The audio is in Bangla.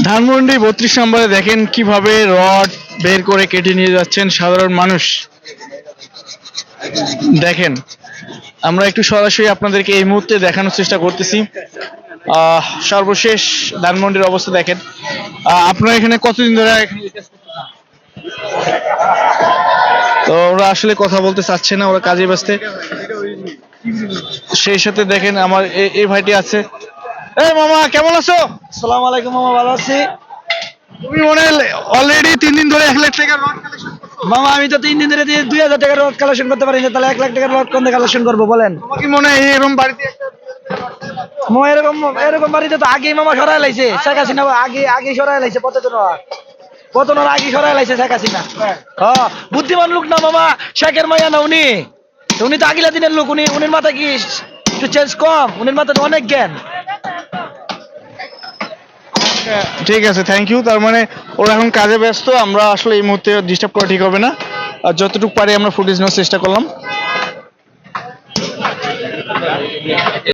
ধানমন্ডি 32 নম্বরে দেখেন কিভাবে রড বের করে কেটে নিয়ে যাচ্ছেন সাধারণ মানুষ। দেখেন আমরা একটু সরাসরি আপনাদেরকে এই মুহূর্তে দেখানোর চেষ্টা করতেছি। সর্বশেষ ধানমন্ডির অবস্থা দেখেন। আপনারা এখানে কতদিন ধরে তো ওরা আসলে কথা বলতে চাচ্ছে না, ওরা কাজে ব্যস্ত। সেই সাথে দেখেন আমার এই ভাইটি আছে। এই মামা কেমন আছো? আসসালামু আলাইকুম মামা, ভালো আছি। তুমি মনে অলরেডি 3 দিন ধরে 1 লাখ টাকার রড কালেকশন করছো। মামা আমি তো 3 দিন ধরে 2000 টাকার রড কালেকশন করতে পারি না, তাহলে 1 লাখ টাকার রড কোন কালেকশন করবো বলেন? তোমার কি মনে হয় এরকম বাড়িতে মামা এরকম এরকম বাড়িতে তো আগেই মামা সরাই লাইছে শেখ হাসিনা, আগে সরাই লাইছে পতনের আগে সরাই লাইছে শেখ হাসিনা। হ্যাঁ বুদ্ধিমান লোক না মামা, শেখের মাইয়া না উনি তো আগিলা দিনের লোক। উনির মাথা কি একটু চেঞ্জ কম? উনির মাথা তো অনেক জ্ঞান। ঠিক আছে, থ্যাংক ইউ। তার মানে ওরা এখন কাজে ব্যস্ত, আমরা আসলে এই মুহূর্তে ডিস্টার্ব করা ঠিক হবে না। আর যতটুকু পারি আমরা ফুটেজ নেওয়ার চেষ্টা করলাম।